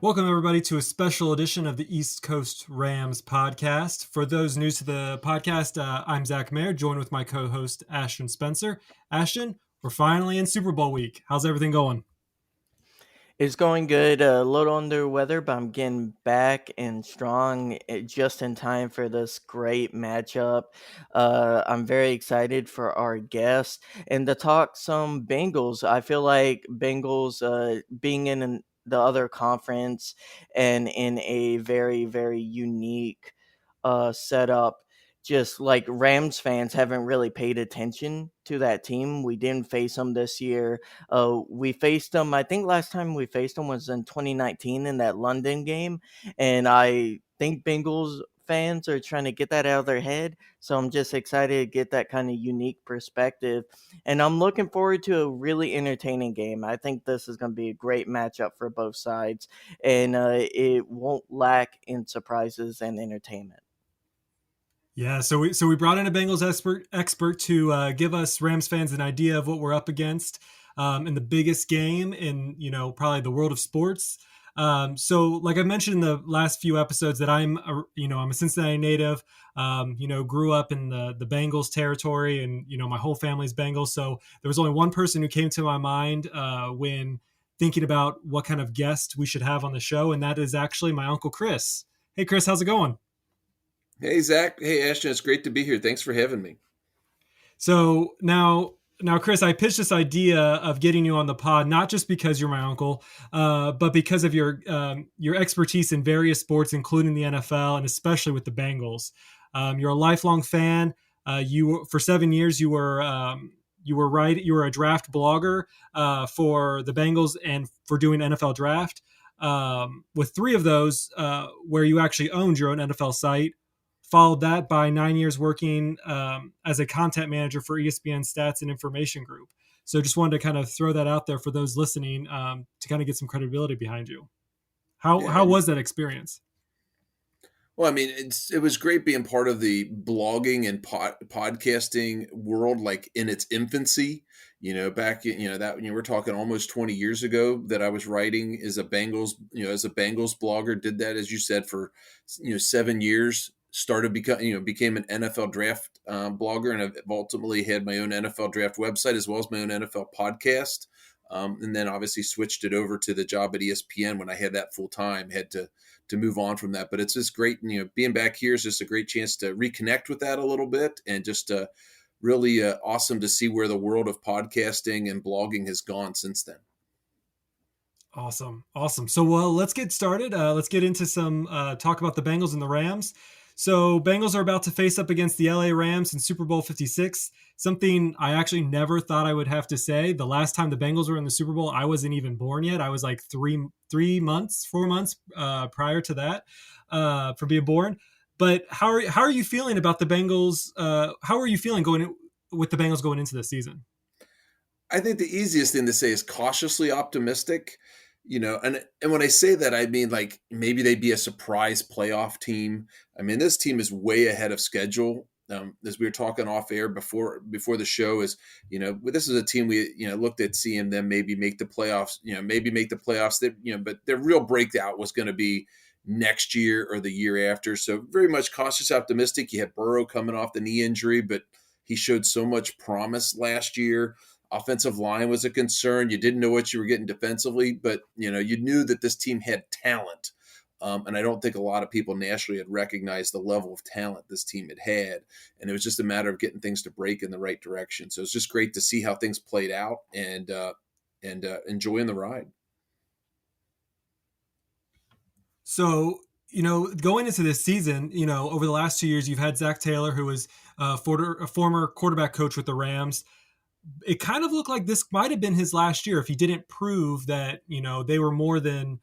Welcome, everybody, to a special edition of the East Coast Rams podcast. For those new to the podcast, I'm Zach Maier, joined with my co-host, Ashton Spencer. Ashton, we're finally in Super Bowl week. How's everything going? It's going good. A little under weather, but I'm getting back and strong just in time for this great matchup. I'm very excited for our guest and to talk some Bengals. I feel like Bengals being in the other conference and in a very, very unique setup. Just like Rams fans haven't really paid attention to that team. We didn't face them this year. We faced them, I think last time we faced them was in 2019 in that London game. And I think Bengals fans are trying to get that out of their head. So I'm just excited to get that kind of unique perspective. And I'm looking forward to a really entertaining game. I think this is going to be a great matchup for both sides. And it won't lack in surprises and entertainment. Yeah, so we brought in a Bengals expert to give us Rams fans an idea of what we're up against in the biggest game in probably the world of sports. So, like I mentioned in the last few episodes, that I'm a Cincinnati native. Grew up in the Bengals territory, and my whole family's Bengals. So there was only one person who came to my mind when thinking about what kind of guest we should have on the show, and that is actually my uncle Chris. Hey, Chris, how's it going? Hey, Zach. Hey, Ashton. It's great to be here. Thanks for having me. So now, Chris, I pitched this idea of getting you on the pod, not just because you're my uncle, but because of your expertise in various sports, including the NFL and especially with the Bengals. You're a lifelong fan. For 7 years you were a draft blogger for the Bengals and for doing NFL draft. With 3 of those where you actually owned your own NFL site. Followed that by 9 years working as a content manager for ESPN Stats and Information Group. So just wanted to kind of throw that out there for those listening to kind of get some credibility behind you. How was that experience? Well, I mean, it was great being part of the blogging and podcasting world, like in its infancy. Back we're talking almost 20 years ago that I was writing as a Bengals blogger. Did that, as you said, for 7 years. Became an NFL draft blogger, and I've ultimately had my own NFL draft website as well as my own NFL podcast. And then obviously switched it over to the job at ESPN when I had that full time. Had to move on from that, but it's just great. Being back here is just a great chance to reconnect with that a little bit, and just really awesome to see where the world of podcasting and blogging has gone since then. Awesome. So, well, let's get started. Let's get into some talk about the Bengals and the Rams. So Bengals are about to face up against the LA Rams in Super Bowl 56, something I actually never thought I would have to say. The last time the Bengals were in the Super Bowl, I wasn't even born yet. I was like 4 months prior to that for being born. But how are you feeling about the Bengals? How are you feeling with the Bengals going into this season? I think the easiest thing to say is cautiously optimistic. And when I say that, I mean, like, maybe they'd be a surprise playoff team. I mean, this team is way ahead of schedule. As we were talking off air before the show, this is a team we looked at seeing them maybe make the playoffs. But their real breakout was going to be next year or the year after. So very much cautious optimistic. You had Burrow coming off the knee injury, but he showed so much promise last year. Offensive line was a concern. You didn't know what you were getting defensively, but you knew that this team had talent. And I don't think a lot of people nationally had recognized the level of talent this team had. And it was just a matter of getting things to break in the right direction. So it's just great to see how things played out and enjoying the ride. So, going into this season, over the last 2 years, you've had Zach Taylor, who was a former quarterback coach with the Rams. It kind of looked like this might have been his last year if he didn't prove that, they were more than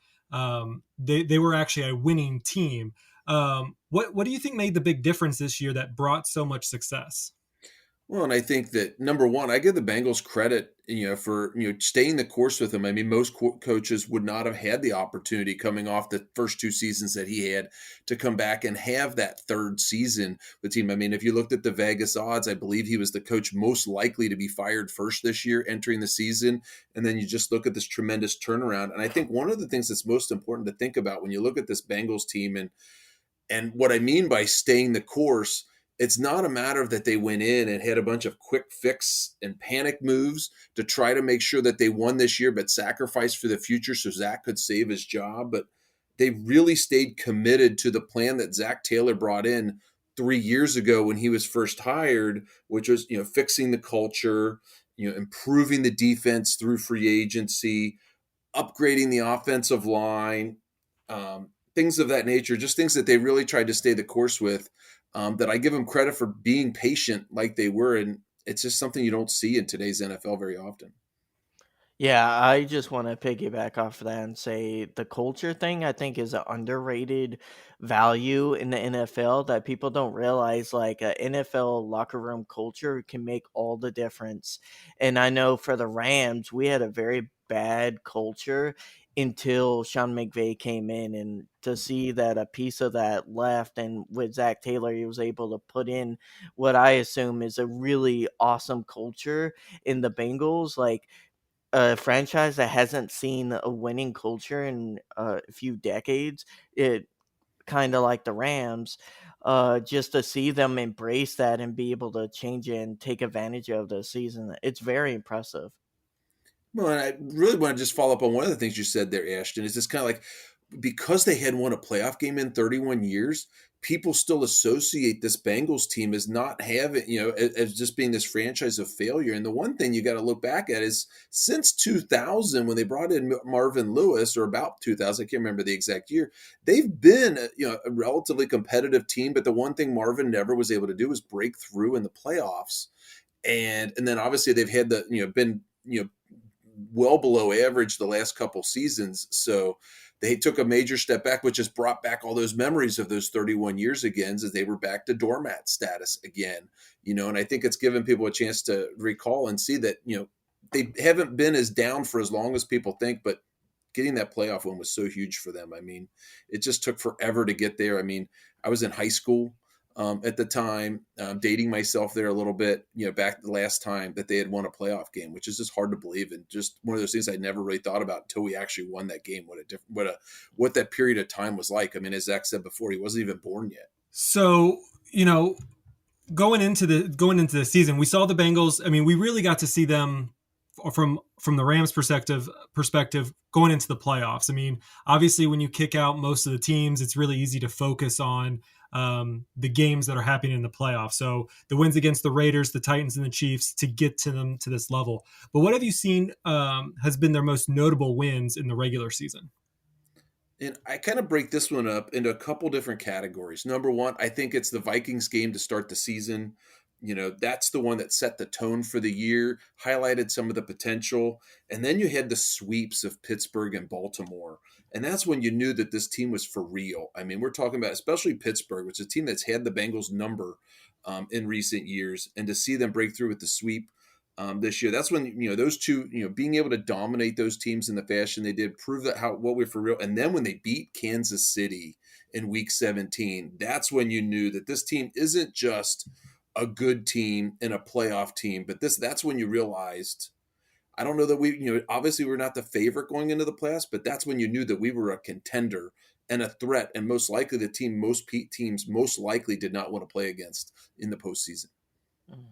they were actually a winning team. What do you think made the big difference this year that brought so much success? Well, and I think that number one, I give the Bengals credit, for staying the course with him. I mean, most coaches would not have had the opportunity coming off the first two seasons that he had to come back and have that third season with the team. I mean, if you looked at the Vegas odds, I believe he was the coach most likely to be fired first this year entering the season. And then you just look at this tremendous turnaround. And I think one of the things that's most important to think about when you look at this Bengals team, and what I mean by staying the course, it's not a matter of that they went in and had a bunch of quick fix and panic moves to try to make sure that they won this year, but sacrificed for the future so Zach could save his job. But they really stayed committed to the plan that Zach Taylor brought in 3 years ago when he was first hired, which was, fixing the culture, improving the defense through free agency, upgrading the offensive line, things of that nature, just things that they really tried to stay the course with. That I give them credit for being patient like they were. And it's just something you don't see in today's NFL very often. Yeah, I just want to piggyback off of that and say the culture thing I think is an underrated value in the NFL that people don't realize. Like a NFL locker room culture can make all the difference. And I know for the Rams, we had a very bad culture until Sean McVay came in, and to see that a piece of that left, and with Zach Taylor, he was able to put in what I assume is a really awesome culture in the Bengals. Like a franchise that hasn't seen a winning culture in a few decades, it kind of like the Rams, just to see them embrace that and be able to change it and take advantage of the season, it's very impressive. Well, and I really want to just follow up on one of the things you said there, Ashton, is this kind of like because they had won a playoff game in 31 years, people still associate this Bengals team as not having, as just being this franchise of failure. And the one thing you got to look back at is since 2000, when they brought in Marvin Lewis, or about 2000, I can't remember the exact year, they've been, a relatively competitive team. But the one thing Marvin never was able to do was break through in the playoffs. And then obviously they've had been, well below average the last couple seasons. So they took a major step back, which has brought back all those memories of those 31 years again, as they were back to doormat status again. And I think it's given people a chance to recall and see that, they haven't been as down for as long as people think, but getting that playoff win was so huge for them. I mean, it just took forever to get there. I mean, I was in high school at the time, dating myself there a little bit, back the last time that they had won a playoff game, which is just hard to believe. And just one of those things I never really thought about until we actually won that game. What that period of time was like. I mean, as Zach said before, he wasn't even born yet. So, going into the season, we saw the Bengals. I mean, we really got to see them from the Rams perspective going into the playoffs. I mean, obviously, when you kick out most of the teams, it's really easy to focus on the games that are happening in the playoffs. So the wins against the Raiders, the Titans, and the Chiefs to get to them to this level. But what have you seen has been their most notable wins in the regular season? And I kind of break this one up into a couple different categories. Number one, I think it's the Vikings game to start the season. That's the one that set the tone for the year, highlighted some of the potential. And then you had the sweeps of Pittsburgh and Baltimore. And that's when you knew that this team was for real. I mean, we're talking about especially Pittsburgh, which is a team that's had the Bengals number in recent years. And to see them break through with the sweep this year, that's when, those two, being able to dominate those teams in the fashion they did, prove that what we're for real. And then when they beat Kansas City in week 17, that's when you knew that this team isn't just a good team and a playoff team, but that's when you realized, I don't know that obviously we're not the favorite going into the playoffs, but that's when you knew that we were a contender and a threat, and most likely the team most teams most likely did not want to play against in the postseason. Mhm.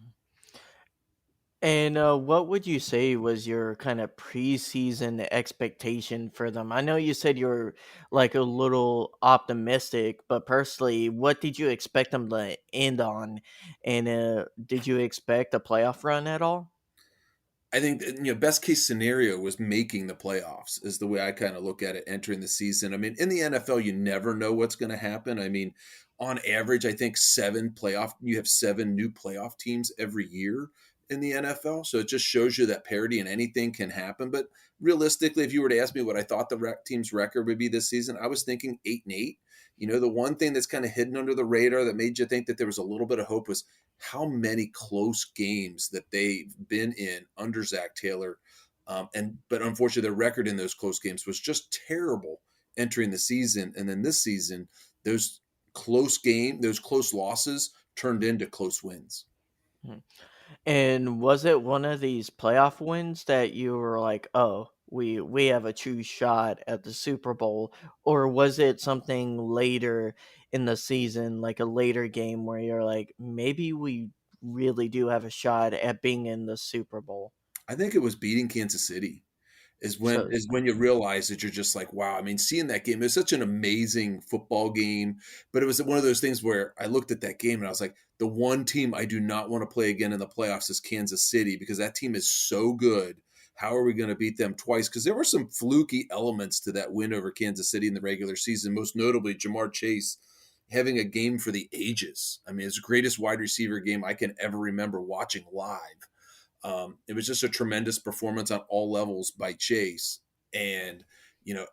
And what would you say was your kind of preseason expectation for them? I know you said you're like a little optimistic, but personally, what did you expect them to end on? And did you expect a playoff run at all? I think that, best case scenario was making the playoffs is the way I kind of look at it entering the season. I mean, in the NFL, you never know what's going to happen. I mean, on average, I think you have 7 new playoff teams every year in the NFL. So it just shows you that parity and anything can happen. But realistically, if you were to ask me what I thought the team's record would be this season, I was thinking 8-8. The one thing that's kind of hidden under the radar that made you think that there was a little bit of hope was how many close games that they've been in under Zach Taylor. But unfortunately, their record in those close games was just terrible entering the season. And then this season, those those close losses turned into close wins. Mhm. And was it one of these playoff wins that you were like, "Oh, we have a true shot at the Super Bowl," or was it something later in the season, like a later game where you're like, "Maybe we really do have a shot at being in the Super Bowl"? I think it was beating Kansas City. So Is when you realize that you're just like, wow. I mean, seeing that game, it was such an amazing football game, but it was one of those things where I looked at that game and I was like, the one team I do not want to play again in the playoffs is Kansas City, because that team is so good. How are we going to beat them twice? Because there were some fluky elements to that win over Kansas City in the regular season, most notably Jamar Chase having a game for the ages. I mean, it's the greatest wide receiver game I can ever remember watching live. It was just a tremendous performance on all levels by Chase. And,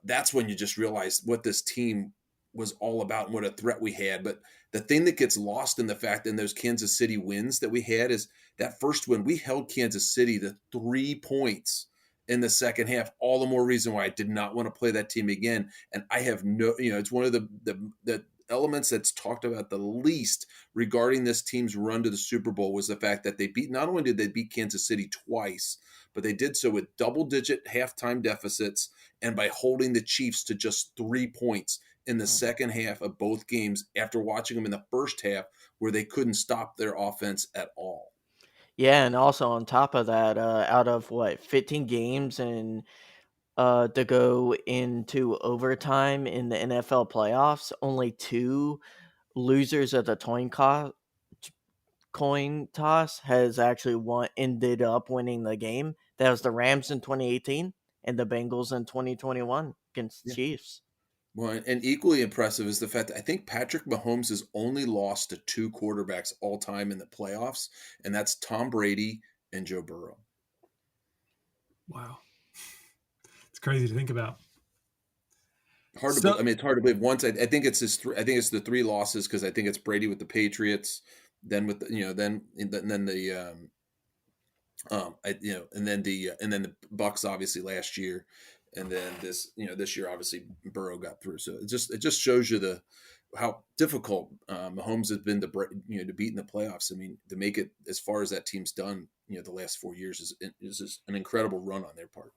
that's when you just realize what this team was all about and what a threat we had. But the thing that gets lost in the fact in those Kansas City wins that we had is that first win, we held Kansas City to 3 points in the second half. All the more reason why I did not want to play that team again. And I have it's one of the elements that's talked about the least regarding this team's run to the Super Bowl was the fact that not only did they beat Kansas City twice, but they did so with double-digit halftime deficits and by holding the Chiefs to just 3 points in the second half of both games after watching them in the first half where they couldn't stop their offense at all. yeah, and also on top of that, out of what, 15 games and to go into overtime in the NFL playoffs, only two losers of the coin toss has actually ended up winning the game. That was the Rams in 2018 and the Bengals in 2021 against the Yeah. Chiefs. Well, and equally impressive is the fact that I think Patrick Mahomes has only lost to two quarterbacks all time in the playoffs, and that's Tom Brady and Joe Burrow. Wow. It's crazy to think about. Hard to believe. So I mean, it's hard to believe. Once I think it's I think it's the three losses because I think it's Brady with the Patriots, then with then the and then the Bucks obviously last year, and then this year obviously Burrow got through. So it just shows you how difficult Mahomes has been to beat in the playoffs. I mean, to make it as far as that team's done, the last 4 years is just an incredible run on their part.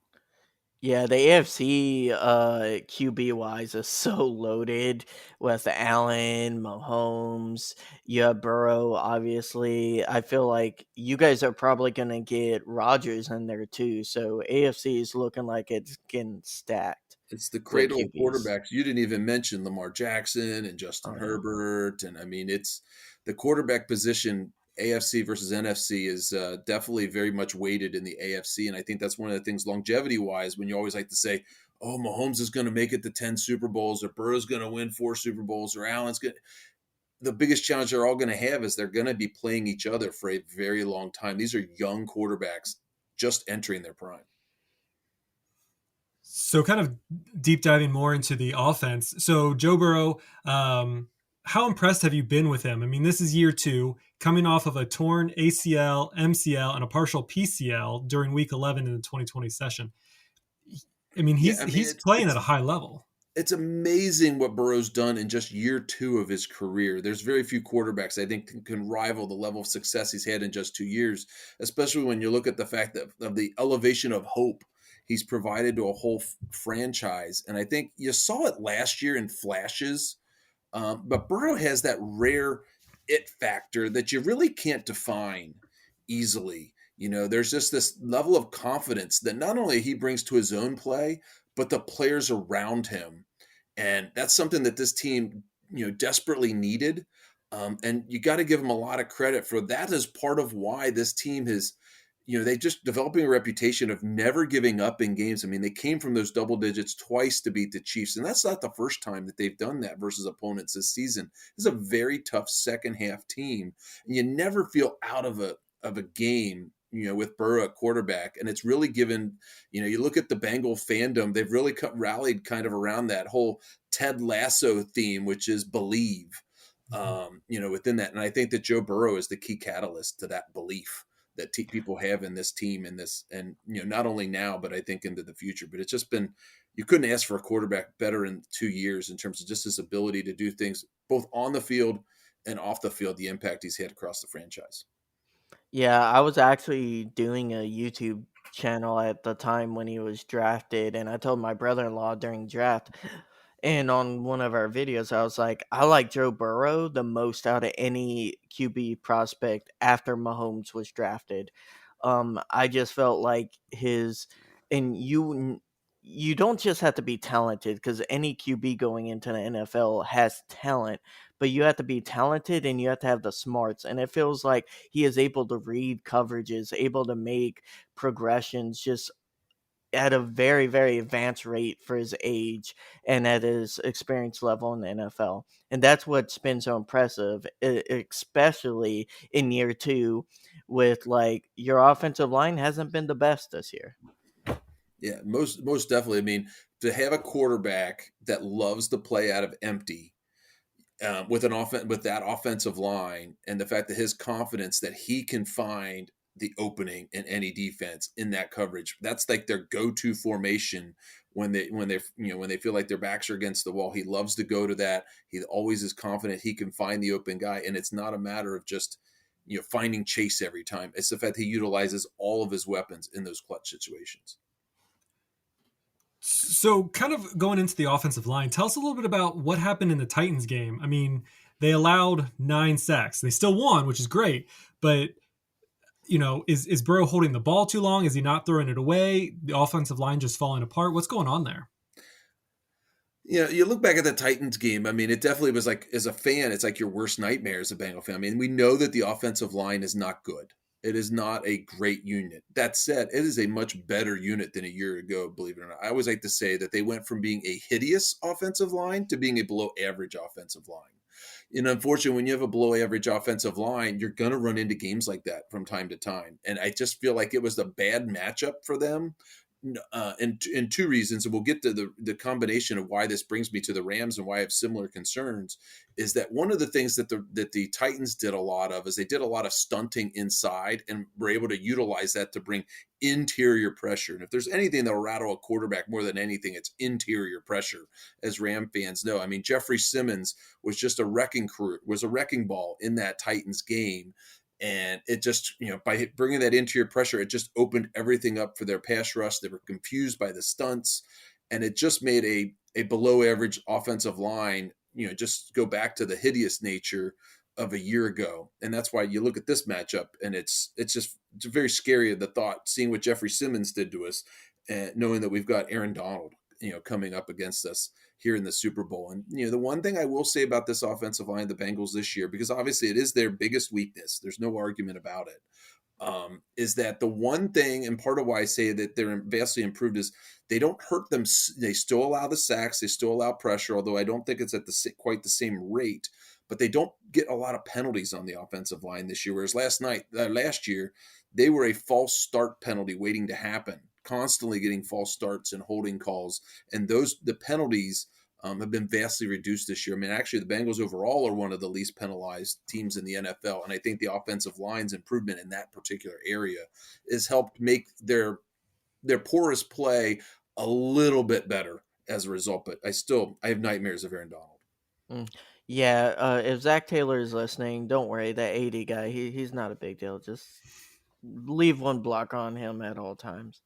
Yeah, the AFC QB wise is so loaded with Allen, Mahomes, you have Burrow, obviously. I feel like you guys are probably gonna get Rodgers in there too. So AFC is looking like it's getting stacked It's the with cradle of QBs. quarterbacks. You didn't even mention Lamar Jackson and Justin Oh yeah. Herbert, and I mean, it's the quarterback position. AFC versus NFC is definitely very much weighted in the AFC, and I think that's one of the things longevity wise. When you always like to say, "Oh, Mahomes is going to make it to 10 Super Bowls, or Burrow's going to win 4 Super Bowls, or Allen's going," the biggest challenge they're all going to have is they're going to be playing each other for a very long time. These are young quarterbacks just entering their prime. So kind of deep diving more into the offense. So Joe Burrow, how impressed have you been with him? I mean, this is year two, coming off of a torn ACL, MCL, and a partial PCL during Week 11 in the 2020 session. I mean, Yeah, I mean, he's playing at a high level. it's amazing what Burrow's done in just year two of his career. There's very few quarterbacks I think can rival the level of success he's had in just 2 years, especially when you look at the fact that of the elevation of hope he's provided to a whole franchise. And I think you saw it last year in flashes, but Burrow has that rare it factor that you really can't define easily. There's just this level of confidence that not only he brings to his own play, but the players around him. And that's something that this team, desperately needed. And you got to give them a lot of credit for that as part of why this team has, they just developing a reputation of never giving up in games. I mean, they came from those double digits twice to beat the Chiefs. And that's not the first time that they've done that versus opponents this season. This is a very tough second half team. And you never feel out of a game, with Burrow at quarterback. And it's really given, you look at the Bengal fandom, they've really rallied kind of around that whole Ted Lasso theme, which is believe. within that. And I think that Joe Burrow is the key catalyst to that belief that people have in this team and this, and not only now, but I think into the future. But it's just been, you couldn't ask for a quarterback better in 2 years in terms of just his ability to do things both on the field and off the field, the impact he's had across the franchise. Yeah, I was actually doing a YouTube channel at the time when he was drafted, and I told my brother-in-law during draft, and on one of our videos, I was like, I like Joe Burrow the most out of any QB prospect after Mahomes was drafted. I just felt like and you don't just have to be talented because any QB going into the NFL has talent, but you have to be talented and you have to have the smarts. And it feels like he is able to read coverages, able to make progressions just at a very, very advanced rate for his age and at his experience level in the NFL. And that's what's been so impressive, especially in year two, with like your offensive line hasn't been the best this year. Yeah, most definitely. I mean, to have a quarterback that loves to play out of empty, with with that offensive line, and the fact that his confidence that he can find the opening in any defense in that coverage, that's like their go-to formation when they feel like their backs are against the wall. He loves to go to that. He always is confident he can find the open guy, and it's not a matter of just finding Chase every time. It's the fact he utilizes all of his weapons in those clutch situations. So, kind of going into the offensive line, tell us a little bit about what happened in the Titans game. I mean, they allowed 9 sacks. They still won, which is great, but is Burrow holding the ball too long? Is he not throwing it away? The offensive line just falling apart? What's going on there? You look back at the Titans game. I mean, it definitely was like, as a fan, it's like your worst nightmare as a Bengal fan. I mean, we know that the offensive line is not good. It is not a great unit. That said, it is a much better unit than a year ago, believe it or not. I always like to say that they went from being a hideous offensive line to being a below average offensive line. Unfortunately, when you have a below average offensive line, you're going to run into games like that from time to time. And I just feel like it was a bad matchup for them. In two reasons, and we'll get to the combination of why this brings me to the Rams and why I have similar concerns, is that one of the things that the Titans did a lot of is they did a lot of stunting inside and were able to utilize that to bring interior pressure. And if there's anything that will rattle a quarterback more than anything, it's interior pressure, as Ram fans know. I mean, Jeffrey Simmons was just a wrecking ball in that Titans game. And it just, by bringing that interior pressure, it just opened everything up for their pass rush. They were confused by the stunts, and it just made a below average offensive line, just go back to the hideous nature of a year ago. And that's why you look at this matchup, and it's very scary, the thought, seeing what Jeffrey Simmons did to us, and knowing that we've got Aaron Donald, coming up against us here in the Super Bowl. And, the one thing I will say about this offensive line, the Bengals this year, because obviously it is their biggest weakness, there's no argument about it, is that the one thing, and part of why I say that they're vastly improved, is they don't hurt them. They still allow the sacks, they still allow pressure, although I don't think it's at quite the same rate, but they don't get a lot of penalties on the offensive line this year. Whereas last year, they were a false start penalty waiting to happen, constantly getting false starts and holding calls. And the penalties have been vastly reduced this year. I mean, actually, the Bengals overall are one of the least penalized teams in the NFL. And I think the offensive line's improvement in that particular area has helped make their porous play a little bit better as a result. But I have nightmares of Aaron Donald. Mm. Yeah, if Zach Taylor is listening, don't worry. That 80 guy, he's not a big deal. Just leave one block on him at all times.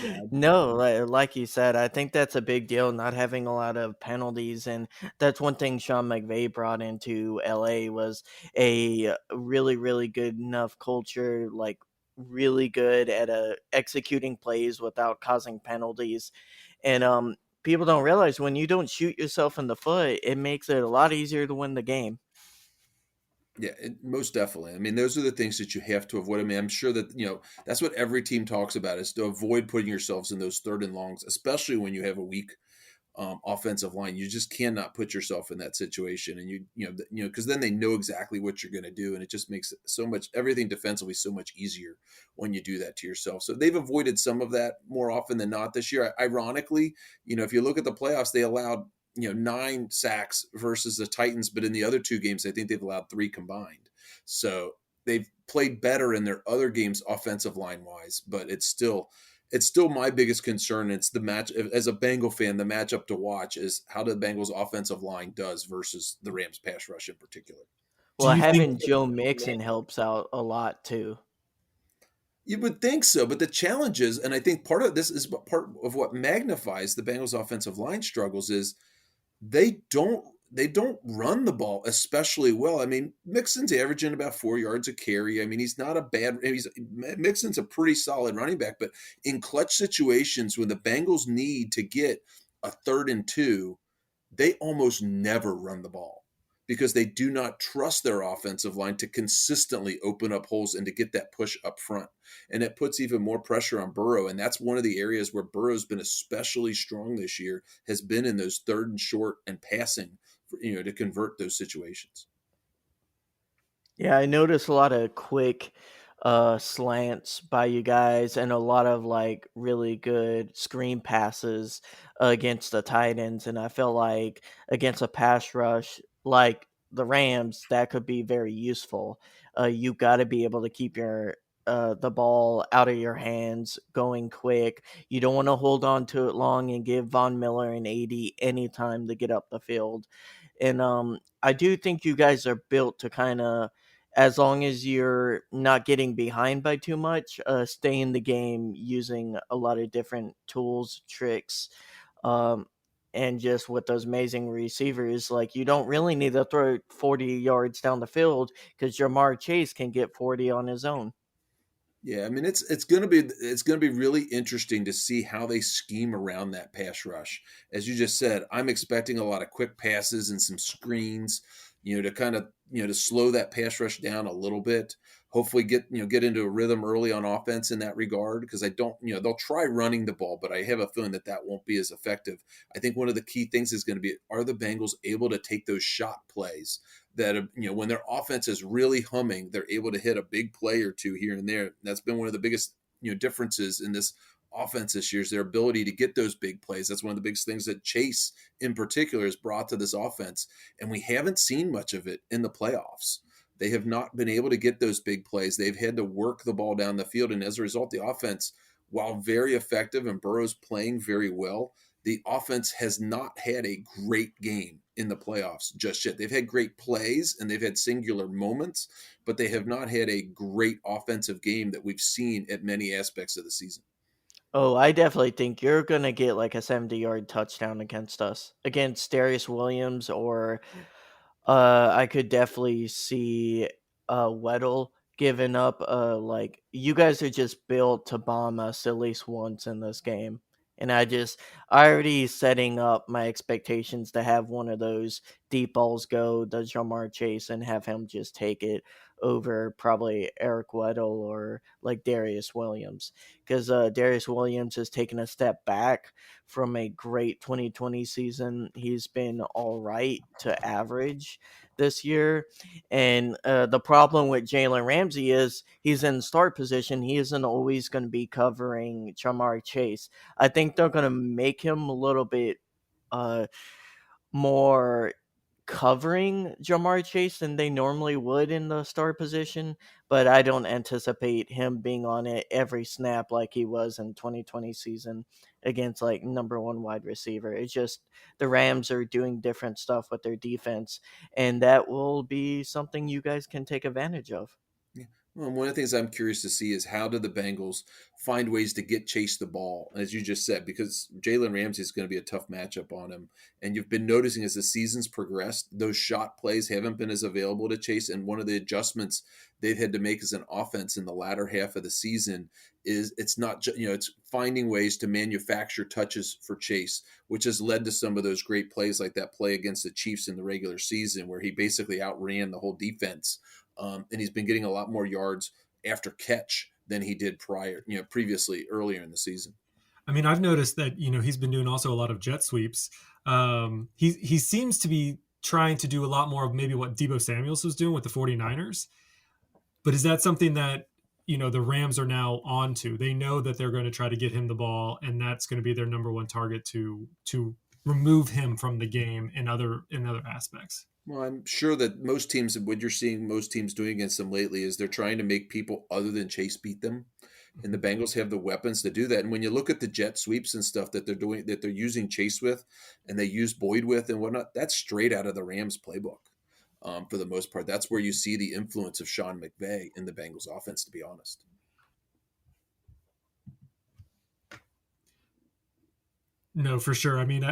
Yeah, No, like you said, I think that's a big deal, not having a lot of penalties, and that's one thing Sean McVay brought into LA was a really, really good enough culture, like really good at executing plays without causing penalties. And people don't realize when you don't shoot yourself in the foot, it makes it a lot easier to win the game. Yeah, most definitely. I mean, those are the things that you have to avoid. I mean, I'm sure that, that's what every team talks about, is to avoid putting yourselves in those third and longs, especially when you have a weak offensive line. You just cannot put yourself in that situation. And because then they know exactly what you're going to do. And it just makes everything defensively so much easier when you do that to yourself. So they've avoided some of that more often than not this year. Ironically, if you look at the playoffs, they allowed, 9 sacks versus the Titans, but in the other 2 games, I think they've allowed 3 combined. So they've played better in their other games offensive line wise, but it's still my biggest concern. It's the match as a Bengal fan. The matchup to watch is how the Bengals offensive line does versus the Rams pass rush in particular. Do Well, you think having Joe Mixon helps out a lot too. You would think so, but the challenge is, and I think part of this is part of what magnifies the Bengals offensive line struggles is they don't run the ball especially well. I mean, Mixon's averaging about 4 yards a carry. I mean, Mixon's a pretty solid running back, but in clutch situations when the Bengals need to get a 3rd and 2, they almost never run the ball because they do not trust their offensive line to consistently open up holes and to get that push up front. And it puts even more pressure on Burrow. And that's one of the areas where Burrow's been especially strong this year, has been in those 3rd and short and passing, to convert those situations. Yeah, I noticed a lot of quick slants by you guys and a lot of like really good screen passes against the tight ends. And I feel like against a pass rush like the Rams, that could be very useful. You got to be able to keep your the ball out of your hands going quick. You don't want to hold on to it long and give Von Miller and 80 any time to get up the field. And I do think you guys are built to kind of, as long as you're not getting behind by too much, stay in the game using a lot of different tools, tricks, um, and just with those amazing receivers, like you don't really need to throw 40 yards down the field because Jamar Chase can get 40 on his own. Yeah, I mean it's gonna be really interesting to see how they scheme around that pass rush. As you just said, I'm expecting a lot of quick passes and some screens, to kind of to slow that pass rush down a little bit. Hopefully get into a rhythm early on offense in that regard because I don't they'll try running the ball, but I have a feeling that won't be as effective. I think one of the key things is going to be, are the Bengals able to take those shot plays that when their offense is really humming, they're able to hit a big play or two here and there. That's been one of the biggest differences in this offense this year, is their ability to get those big plays. That's one of the biggest things that Chase in particular has brought to this offense, and we haven't seen much of it in the playoffs. They have not been able to get those big plays. They've had to work the ball down the field, and as a result, the offense, while very effective and Burrow's playing very well, the offense has not had a great game in the playoffs just yet. They've had great plays and they've had singular moments, but they have not had a great offensive game that we've seen at many aspects of the season. Oh, I definitely think you're going to get like a 70-yard touchdown against us, against Darius Williams, or I could definitely see Weddle giving up. Like you guys are just built to bomb us at least once in this game, and I already setting up my expectations to have one of those deep balls go to Jamar Chase and have him just take it over probably Eric Weddle or like Darius Williams, because Darius Williams has taken a step back from a great 2020 season. He's been all right to average this year. And the problem with Jalen Ramsey is he's in start position. He isn't always going to be covering Jamar Chase. I think they're going to make him a little bit uh, more covering Jamar Chase than they normally would in the star position, but I don't anticipate him being on it every snap like he was in 2020 season against like number one wide receiver. It's just the Rams are doing different stuff with their defense, and that will be something you guys can take advantage of. Yeah. Well, one of the things I'm curious to see is how do the Bengals find ways to get Chase the ball, as you just said, because Jalen Ramsey is going to be a tough matchup on him. And you've been noticing as the season's progressed, those shot plays haven't been as available to Chase. And one of the adjustments they've had to make as an offense in the latter half of the season is it's not, it's finding ways to manufacture touches for Chase, which has led to some of those great plays like that play against the Chiefs in the regular season, where he basically outran the whole defense. And he's been getting a lot more yards after catch than he did previously earlier in the season. I mean, I've noticed that he's been doing also a lot of jet sweeps. He seems to be trying to do a lot more of maybe what Deebo Samuels was doing with the 49ers. But is that something that the Rams are now on to? They know that they're going to try to get him the ball, and that's going to be their number one target to remove him from the game in other aspects. Well, I'm sure that most teams, what you're seeing most teams doing against them lately is they're trying to make people other than Chase beat them. And the Mhm. Bengals have the weapons to do that. And when you look at the jet sweeps and stuff that they're doing, that they're using Chase with, and they use Boyd with and whatnot, that's straight out of the Rams playbook. For the most part, that's where you see the influence of Sean McVay in the Bengals offense, to be honest. No, for sure. I mean,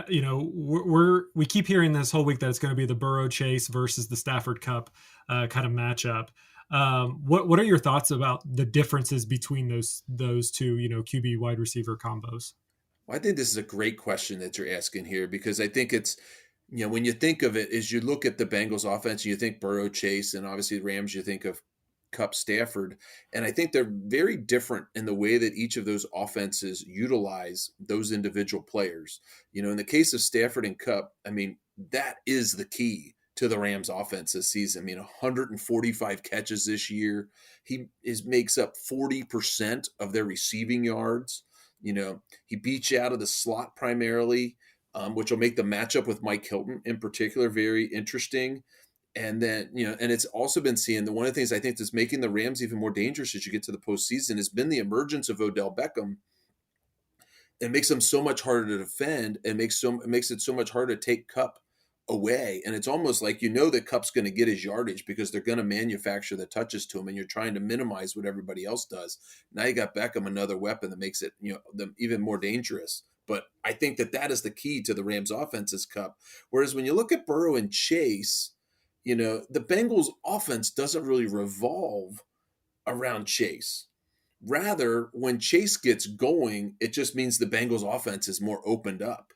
we keep hearing this whole week that it's going to be the Burrow Chase versus the Stafford Cup kind of matchup. What are your thoughts about the differences between those two, QB wide receiver combos? Well, I think this is a great question that you're asking here because I think it's, when you think of it, as you look at the Bengals offense, you think Burrow, Chase, and obviously the Rams, you think of Cup, Stafford. And I think they're very different in the way that each of those offenses utilize those individual players. In the case of Stafford and Cup, I mean, that is the key to the Rams offense this season. I mean, 145 catches this year. Makes up 40% of their receiving yards. He beats you out of the slot primarily, which will make the matchup with Mike Hilton in particular very interesting. And then, and it's also been seen that one of the things I think that's making the Rams even more dangerous as you get to the postseason has been the emergence of Odell Beckham. It makes them so much harder to defend and it makes it so much harder to take Cup away. And it's almost like that Cup's going to get his yardage because they're going to manufacture the touches to him, and you're trying to minimize what everybody else does. Now you got Beckham, another weapon that makes it them even more dangerous. But I think that is the key to the Rams' offense's Cup. Whereas when you look at Burrow and Chase, the Bengals' offense doesn't really revolve around Chase. Rather, when Chase gets going, it just means the Bengals offense is more opened up.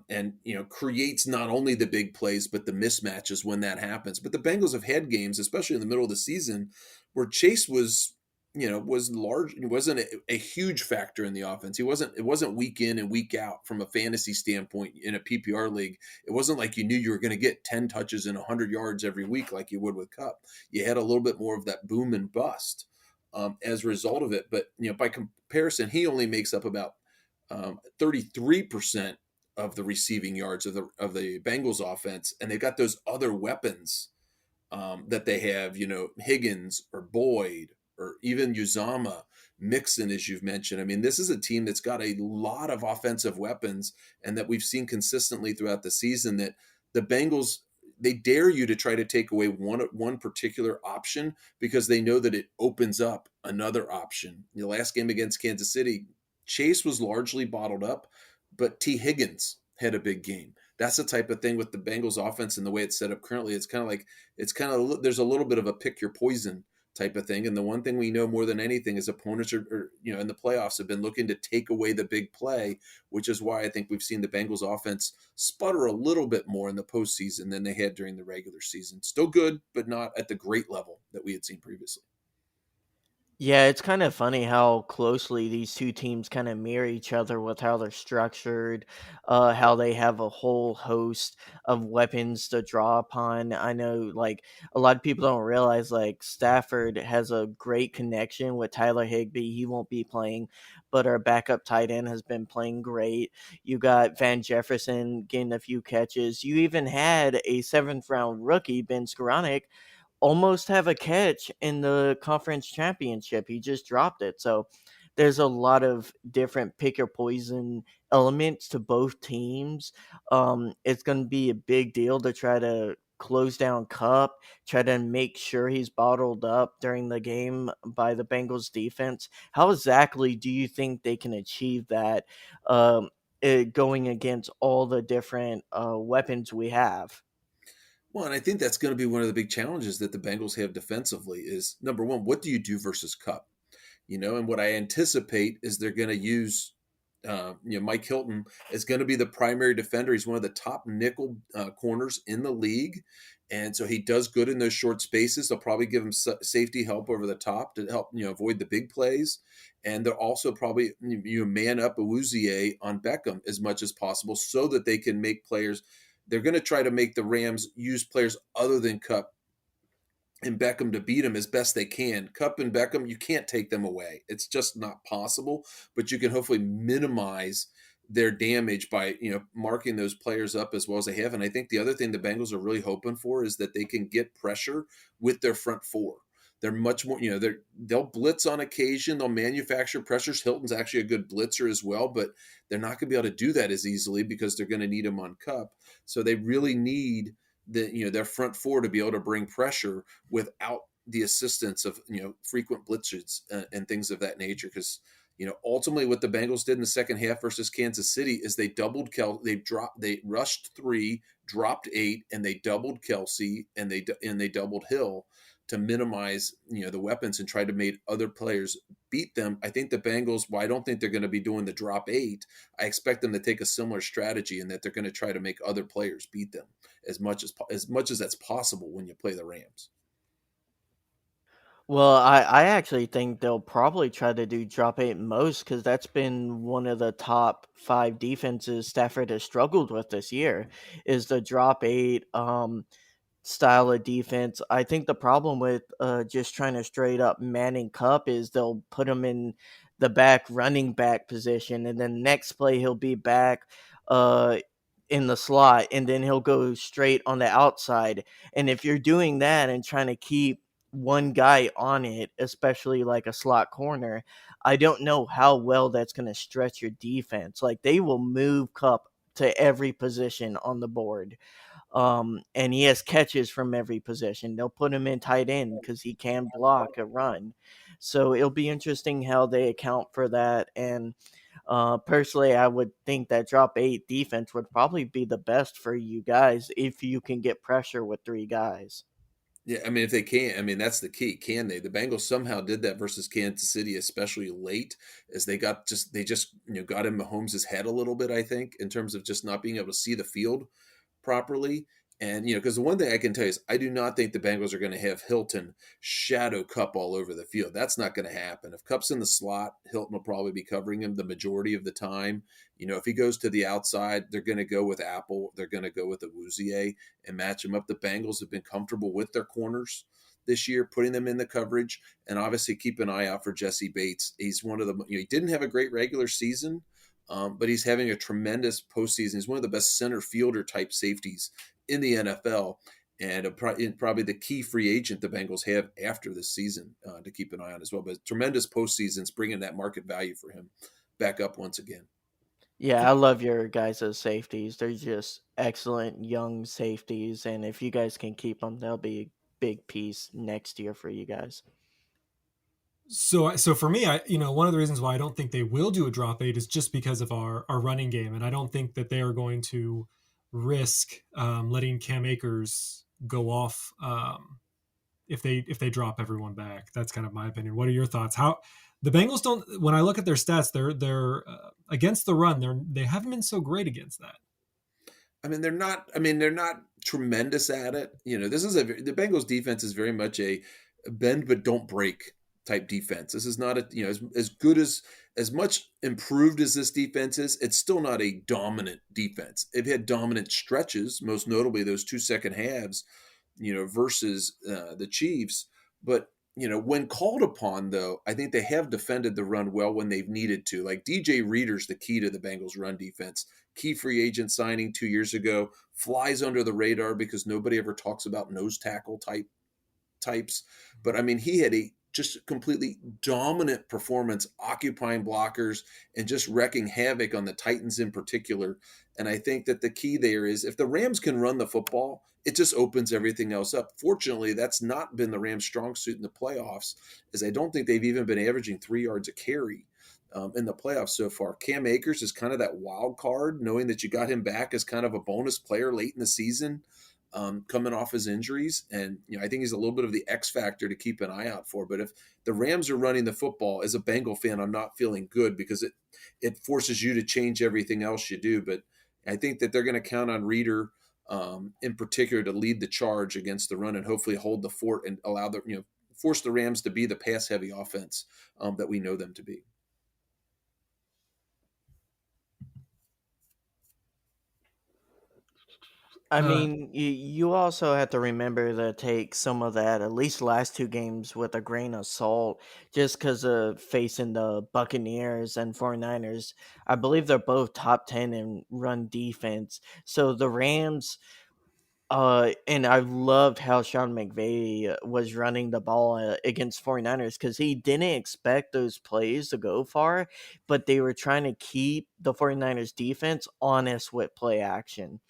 And creates not only the big plays but the mismatches when that happens. But the Bengals have had games, especially in the middle of the season, where Chase was large. He wasn't a huge factor in the offense. It wasn't week in and week out from a fantasy standpoint in a PPR league. It wasn't like you knew you were going to get 10 touches and 100 yards every week like you would with Cup. You had a little bit more of that boom and bust as a result of it. But by comparison, he only makes up about 33% of the receiving yards of the Bengals offense, and they've got those other weapons that they have, Higgins or Boyd or even Uzama, Mixon, as you've mentioned. I mean, this is a team that's got a lot of offensive weapons, and that we've seen consistently throughout the season that the Bengals, they dare you to try to take away one particular option because they know that it opens up another option. The last game against Kansas City, Chase was largely bottled up, but T. Higgins had a big game. That's the type of thing with the Bengals offense and the way it's set up currently. It's kind of there's a little bit of a pick your poison type of thing. And the one thing we know more than anything is opponents are in the playoffs have been looking to take away the big play, which is why I think we've seen the Bengals offense sputter a little bit more in the postseason than they had during the regular season. Still good, but not at the great level that we had seen previously. Yeah, it's kind of funny how closely these two teams kind of mirror each other with how they're structured, how they have a whole host of weapons to draw upon. I know, like, a lot of people don't realize, like, Stafford has a great connection with Tyler Higbee. He won't be playing, but our backup tight end has been playing great. You got Van Jefferson getting a few catches. You even had a seventh round rookie, Ben Skoranek, almost have a catch in the conference championship. He just dropped it. So there's a lot of different pick your poison elements to both teams. It's going to be a big deal to try to close down Cup, try to make sure he's bottled up during the game by the Bengals defense. How exactly do you think they can achieve that going against all the different weapons we have? Well, and I think that's going to be one of the big challenges that the Bengals have defensively is number one, what do you do versus Cup? And what I anticipate is they're going to use, Mike Hilton is going to be the primary defender. He's one of the top nickel corners in the league. And so he does good in those short spaces. They'll probably give him safety help over the top to help, avoid the big plays. And they'll also probably, man up Awuzie on Beckham as much as possible so that they can make players. They're going to try to make the Rams use players other than Cup and Beckham to beat him as best they can. Cup and Beckham, you can't take them away. It's just not possible, but you can hopefully minimize their damage by marking those players up as well as they have. And I think the other thing the Bengals are really hoping for is that they can get pressure with their front four. They're much more, they'll blitz on occasion. They'll manufacture pressures. Hilton's actually a good blitzer as well, but they're not going to be able to do that as easily because they're going to need him on Cup. So they really need their front four to be able to bring pressure without the assistance of frequent blitzers and things of that nature. Because ultimately what the Bengals did in the second half versus Kansas City is they rushed 3, dropped 8, and they doubled Kelsey and they doubled Hill to minimize the weapons and try to make other players beat them. I think the Bengals, I don't think they're going to be doing the drop 8. I expect them to take a similar strategy in that they're going to try to make other players beat them as much as that's possible when you play the Rams. Well, I actually think they'll probably try to do drop eight most because that's been one of the top five defenses Stafford has struggled with this year is the drop eight style of defense. I think the problem with just trying to straight up Manning Cup is they'll put him in the back running back position, and then next play he'll be back uh, in the slot, and then he'll go straight on the outside. And if you're doing that and trying to keep one guy on it, especially like a slot corner, I don't know how well that's going to stretch your defense. Like they will move Cup to every position on the board, and he has catches from every position. They'll put him in tight end because he can block a run. So it'll be interesting how they account for that. And personally, I would think that drop eight defense would probably be the best for you guys if you can get pressure with 3 guys. Yeah, I mean, if they can, I mean, that's the key. Can they? The Bengals somehow did that versus Kansas City, especially late, as they just got in Mahomes' head a little bit. I think in terms of just not being able to see the field properly. And because the one thing I can tell you is I do not think the Bengals are going to have Hilton shadow Cup all over the field. That's not going to happen. If Cup's in the slot, Hilton will probably be covering him the majority of the time. If he goes to the outside, they're going to go with Apple. They're going to go with Awuzie and match him up. The Bengals have been comfortable with their corners this year, putting them in the coverage, and obviously keep an eye out for Jesse Bates. He's one of the. He didn't have a great regular season. But he's having a tremendous postseason. He's one of the best center fielder type safeties in the NFL, and probably the key free agent the Bengals have after this season to keep an eye on as well. But tremendous postseasons, bringing that market value for him back up once again. Yeah, I love your guys' safeties. They're just excellent young safeties, and if you guys can keep them, they'll be a big piece next year for you guys. So for me, one of the reasons why I don't think they will do a drop 8 is just because of our running game, and I don't think that they are going to risk letting Cam Akers go off if they drop everyone back. That's kind of my opinion. What are your thoughts? How the Bengals don't? When I look at their stats, they're against the run. They haven't been so great against that. I mean, they're not. I mean, they're not tremendous at it. This is the Bengals defense is very much a bend but don't break type defense. This is not as good as much improved as this defense is. It's still not a dominant defense. They've had dominant stretches, most notably those 2 second halves, versus the Chiefs. But when called upon, though, I think they have defended the run well when they've needed to. Like DJ Reader's the key to the Bengals run defense. Key free agent signing 2 years ago, flies under the radar because nobody ever talks about nose tackle types. But I mean, he had a just completely dominant performance, occupying blockers and just wrecking havoc on the Titans in particular. And I think that the key there is if the Rams can run the football, it just opens everything else up. Fortunately, that's not been the Rams' strong suit in the playoffs, as I don't think they've even been averaging 3 yards a carry in the playoffs so far. Cam Akers is kind of that wild card, knowing that you got him back as kind of a bonus player late in the season, coming off his injuries. And, I think he's a little bit of the X factor to keep an eye out for. But if the Rams are running the football, as a Bengal fan, I'm not feeling good because it forces you to change everything else you do. But I think that they're going to count on Reader in particular to lead the charge against the run and hopefully hold the fort and allow force the Rams to be the pass heavy offense that we know them to be. I Uh, mean, you also have to remember to take some of that, at least last two games, with a grain of salt, just because of facing the Buccaneers and 49ers. I believe they're both top 10 in run defense. So the Rams, and I loved how Sean McVay was running the ball against 49ers because he didn't expect those plays to go far, but they were trying to keep the 49ers defense honest with play action,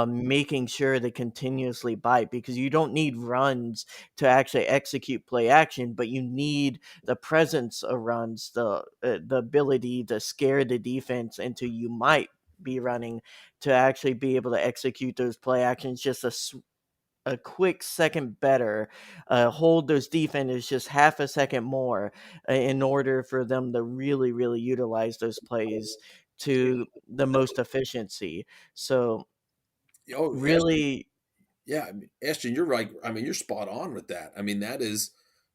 making sure to continuously bite, because you don't need runs to actually execute play action, but you need the presence of runs, the ability to scare the defense into you might be running to actually be able to execute those play actions just a quick second better, hold those defenders just half a second more in order for them to really, really utilize those plays to the most efficiency. So Oh, really. yeah, I mean, Ashton, you're right. I mean, you're spot on with that. I mean, that's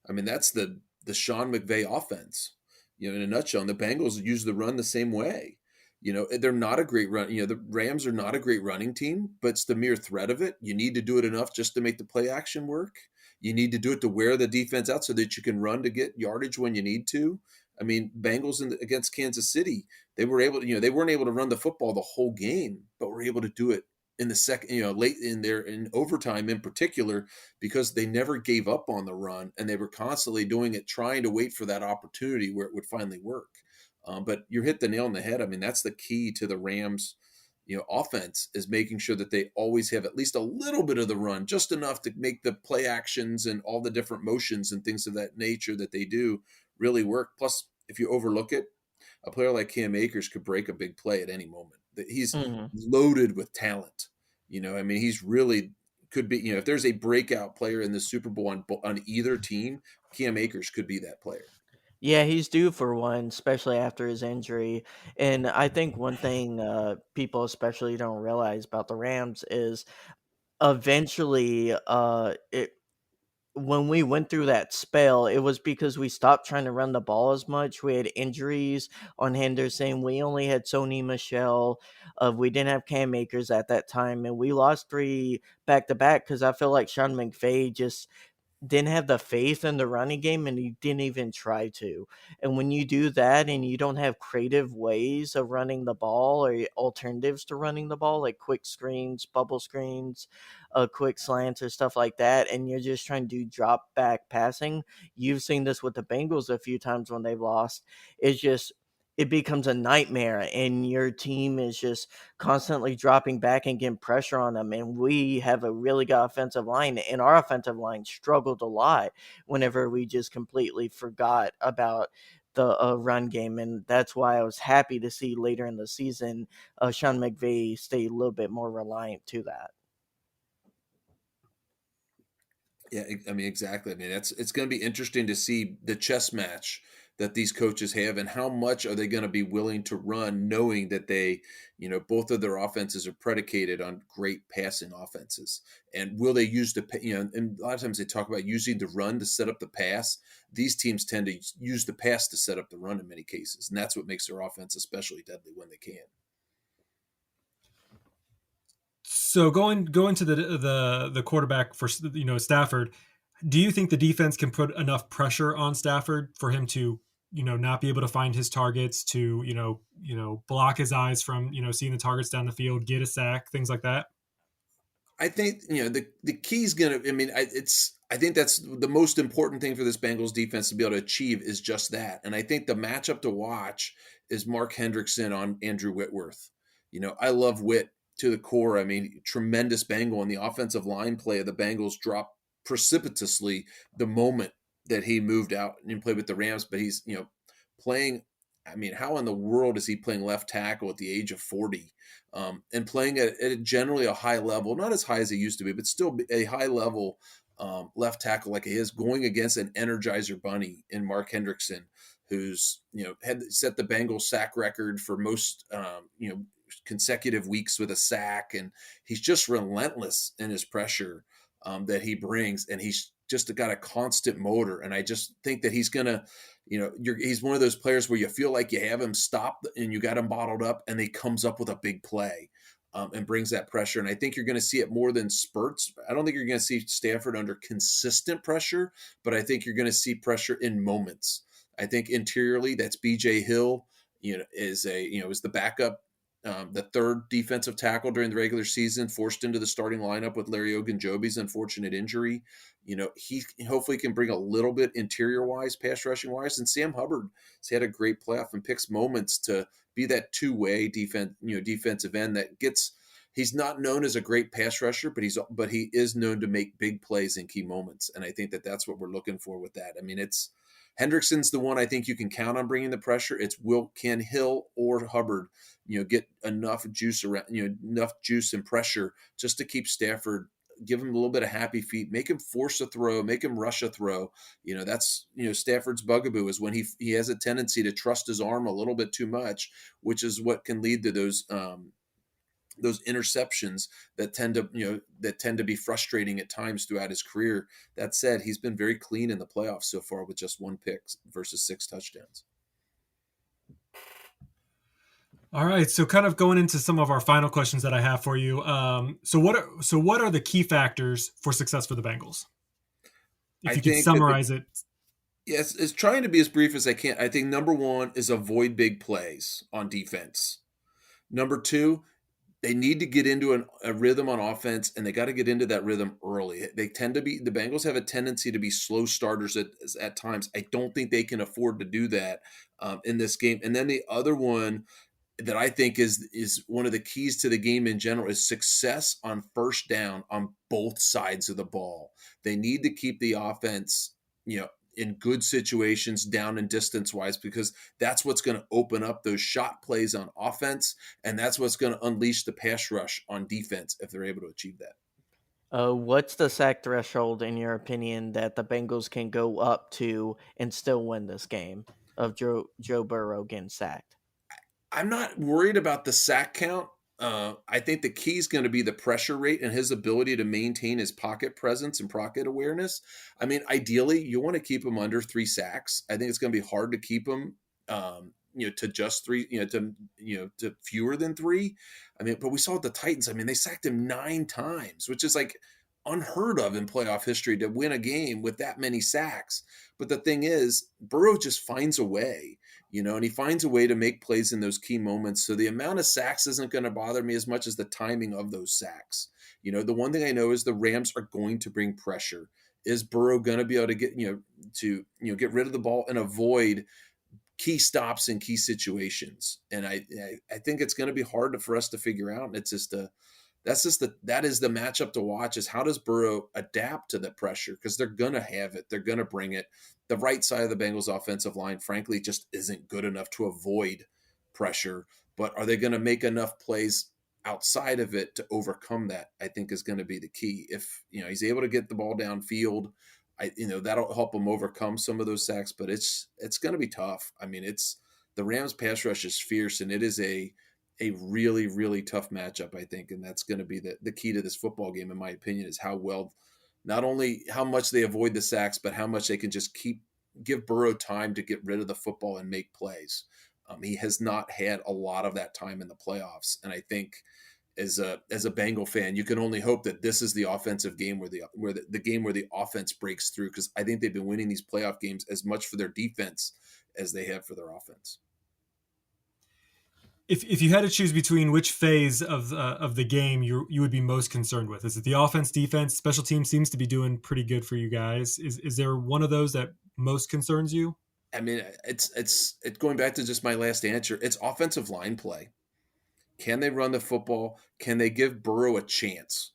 the Sean McVay offense. In a nutshell, and the Bengals use the run the same way. They're not a great run. The Rams are not a great running team, but it's the mere threat of it. You need to do it enough just to make the play action work. You need to do it to wear the defense out so that you can run to get yardage when you need to. I mean, Bengals against Kansas City, they were able to, they weren't able to run the football the whole game, but were able to do it in the second, late in overtime in particular, because they never gave up on the run and they were constantly doing it, trying to wait for that opportunity where it would finally work. But you hit the nail on the head. I mean, that's the key to the Rams, offense, is making sure that they always have at least a little bit of the run, just enough to make the play actions and all the different motions and things of that nature that they do really work. Plus, if you overlook it, a player like Cam Akers could break a big play at any moment. He's Mhm. loaded with talent. I mean, he's really could be. If there's a breakout player in the Super Bowl on either team, Cam Akers could be that player. Yeah, he's due for one, especially after his injury. And I think one thing people especially don't realize about the Rams is eventually, when we went through that spell, it was because we stopped trying to run the ball as much. We had injuries on Henderson. We only had Sony Michelle. We didn't have Cam Akers at that time, and we lost three back to back because I feel like Sean McVay just didn't have the faith in the running game, and he didn't even try to. And when you do that and you don't have creative ways of running the ball or alternatives to running the ball, like quick screens, bubble screens, quick slants, or stuff like that, and you're just trying to do drop back passing, you've seen this with the Bengals a few times when they've lost. It's just, it becomes a nightmare, and your team is just constantly dropping back and getting pressure on them. And we have a really good offensive line, and our offensive line struggled a lot whenever we just completely forgot about the run game. And that's why I was happy to see later in the season Sean McVay stay a little bit more reliant to that. Yeah, I mean, exactly. I mean, it's going to be interesting to see the chess match that these coaches have and how much are they going to be willing to run, knowing that both of their offenses are predicated on great passing offenses. And will they use and a lot of times they talk about using the run to set up the pass. These teams tend to use the pass to set up the run in many cases. And that's what makes their offense especially deadly when they can. so going to the quarterback for Stafford, do you think the defense can put enough pressure on Stafford for him to not be able to find his targets, to block his eyes from seeing the targets down the field, get a sack, things like that? I think the key is going to. I mean, I think that's the most important thing for this Bengals defense to be able to achieve is just that. And I think the matchup to watch is Mark Hendrickson on Andrew Whitworth. I love Whit to the core. I mean, tremendous Bengal, and the offensive line play of the Bengals dropped precipitously the moment that he moved out and played with the Rams. But he's playing. I mean, how in the world is he playing left tackle at the age of 40? And playing at generally a high level, not as high as he used to be, but still a high level left tackle like he is, going against an Energizer Bunny in Mark Hendrickson, who's had set the Bengals sack record for most consecutive weeks with a sack, and he's just relentless in his pressure that he brings, and he's just got a constant motor. And I just think that he's gonna, he's one of those players where you feel like you have him stopped and you got him bottled up, and he comes up with a big play. and brings that pressure. And I think you're going to see it more than spurts. I don't think you're going to see Stafford under consistent pressure, but I think you're going to see pressure in moments. I think interiorly, that's B.J. Hill, is the backup, the third defensive tackle during the regular season, forced into the starting lineup with Larry Ogunjobi's unfortunate injury. He hopefully can bring a little bit interior wise, pass rushing wise. And Sam Hubbard has had a great playoff and picks moments to be that two-way defensive end that gets. He's not known as a great pass rusher, but he is known to make big plays in key moments, and I think that's what we're looking for with that. I mean, it's Hendrickson's the one I think you can count on bringing the pressure. It's can Hill or Hubbard, get enough juice around, enough juice and pressure just to keep Stafford, give him a little bit of happy feet, make him force a throw, make him rush a throw. That's Stafford's bugaboo is when he has a tendency to trust his arm a little bit too much, which is what can lead to those interceptions that tend to be frustrating at times throughout his career. That said, he's been very clean in the playoffs so far with just 1 pick versus 6 touchdowns. All right, so kind of going into some of our final questions that I have for you. So what are the key factors for success for the Bengals? If you could summarize it. Yes, it's trying to be as brief as I can. I think number 1 is avoid big plays on defense. Number 2, they need to get into a rhythm on offense, and they got to get into that rhythm early. The Bengals have a tendency to be slow starters at times. I don't think they can afford to do that in this game. And then the other one that I think is one of the keys to the game in general is success on first down on both sides of the ball. They need to keep the offense, in good situations down and distance wise, because that's what's going to open up those shot plays on offense. And that's what's going to unleash the pass rush on defense if they're able to achieve that. What's the sack threshold, in your opinion, that the Bengals can go up to and still win this game of Joe Burrow getting sacked? I'm not worried about the sack count. I think the key is going to be the pressure rate and his ability to maintain his pocket presence and pocket awareness. I mean, ideally, you want to keep him under 3 sacks. I think it's going to be hard to keep him, to just 3, to fewer than 3. I mean, but we saw with the Titans. I mean, they sacked him 9 times, which is like unheard of in playoff history to win a game with that many sacks. But the thing is, Burrow just finds a way. And he finds a way to make plays in those key moments. So the amount of sacks isn't going to bother me as much as the timing of those sacks. The one thing I know is the Rams are going to bring pressure. Is Burrow going to be able to get, get rid of the ball and avoid key stops in key situations? And I think it's going to be hard for us to figure out. And it's just that is the matchup to watch, is how does Burrow adapt to the pressure? Because they're going to have it. They're going to bring it. The right side of the Bengals offensive line, frankly, just isn't good enough to avoid pressure. But are they going to make enough plays outside of it to overcome that? I think is going to be the key. If he's able to get the ball downfield, that'll help him overcome some of those sacks. But it's going to be tough. I mean, the Rams pass rush is fierce, and it is a really, really tough matchup, I think. And that's going to be the key to this football game, in my opinion, is not only how much they avoid the sacks, but how much they can just give Burrow time to get rid of the football and make plays. He has not had a lot of that time in the playoffs. And I think as a Bengal fan, you can only hope that this is the offensive game where the offense breaks through. Cause I think they've been winning these playoff games as much for their defense as they have for their offense. If you had to choose between which phase of the game you would be most concerned with, is it the offense, defense? Special teams seems to be doing pretty good for you guys. Is there one of those that most concerns you? I mean, it's going back to just my last answer. It's offensive line play. Can they run the football? Can they give Burrow a chance?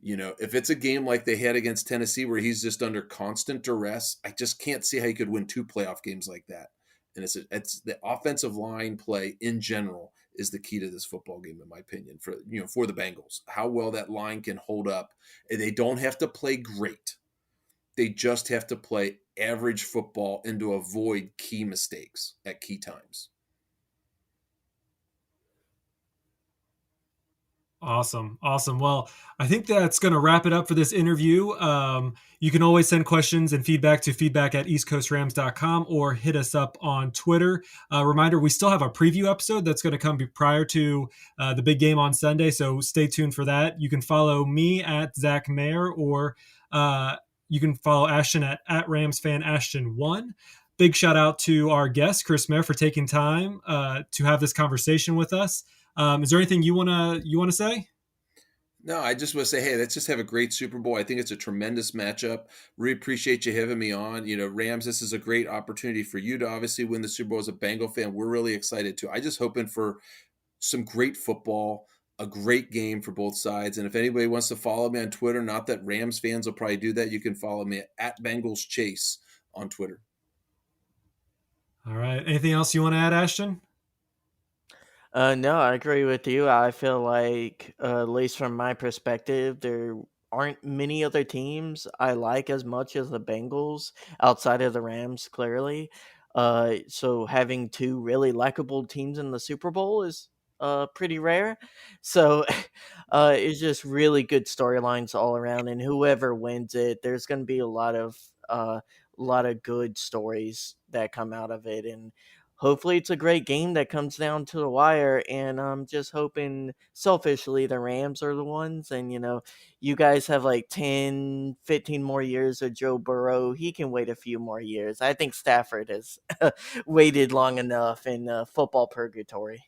If it's a game like they had against Tennessee where he's just under constant duress, I just can't see how you could win 2 playoff games like that. And it's the offensive line play in general is the key to this football game, in my opinion, for the Bengals. How well that line can hold up. And they don't have to play great. They just have to play average football and to avoid key mistakes at key times. Awesome. Awesome. Well, I think that's going to wrap it up for this interview. You can always send questions and feedback at eastcoastrams.com or hit us up on Twitter. Reminder, we still have a preview episode that's going to come prior to the big game on Sunday, so stay tuned for that. You can follow me at Zach Maier, or you can follow Ashton at RamsFanAshton1. Big shout out to our guest, Chris Maier, for taking time to have this conversation with us. Is there anything you wanna say? No, I just want to say, hey, let's just have a great Super Bowl. I think it's a tremendous matchup. Really appreciate you having me on. Rams, this is a great opportunity for you to obviously win the Super Bowl as a Bengal fan. We're really excited too. I just hoping for some great football, a great game for both sides. And if anybody wants to follow me on Twitter, not that Rams fans will probably do that, you can follow me at Bengals Chase on Twitter. All right. Anything else you want to add, Ashton? No, I agree with you. I feel like, at least from my perspective, there aren't many other teams I like as much as the Bengals outside of the Rams, clearly. So having two really likable teams in the Super Bowl is pretty rare. So it's just really good storylines all around, and whoever wins it, there's going to be a lot of good stories that come out of it, and hopefully it's a great game that comes down to the wire. And I'm just hoping selfishly the Rams are the ones. And you guys have like 10, 15 more years of Joe Burrow. He can wait a few more years. I think Stafford has waited long enough in football purgatory.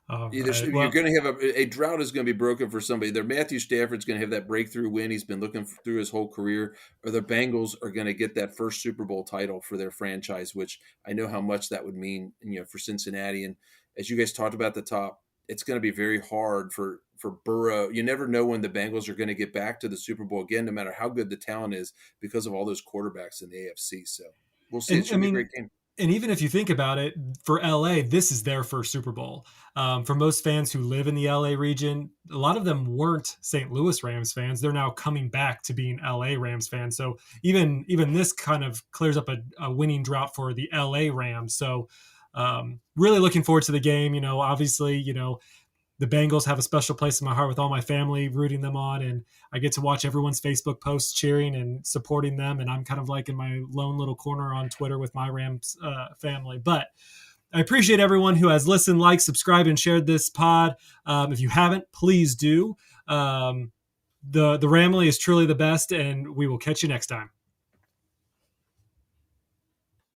Right. You're going to have a drought is going to be broken for somebody. Either Matthew Stafford's going to have that breakthrough win he's been looking through his whole career, or the Bengals are going to get that first Super Bowl title for their franchise, which I know how much that would mean, for Cincinnati. And as you guys talked about at the top, it's going to be very hard for Burrow. You never know when the Bengals are going to get back to the Super Bowl again, no matter how good the talent is, because of all those quarterbacks in the AFC. So we'll see. It should be a great game. And even if you think about it, for LA, this is their first Super Bowl. For most fans who live in the LA region, a lot of them weren't St. Louis Rams fans. They're now coming back to being LA Rams fans. So even this kind of clears up a winning drought for the LA Rams. So really looking forward to the game. Obviously, the Bengals have a special place in my heart with all my family rooting them on, and I get to watch everyone's Facebook posts cheering and supporting them. And I'm kind of like in my lone little corner on Twitter with my Rams family. But I appreciate everyone who has listened, liked, subscribed, and shared this pod. If you haven't, please do. The Ramily is truly the best, and we will catch you next time.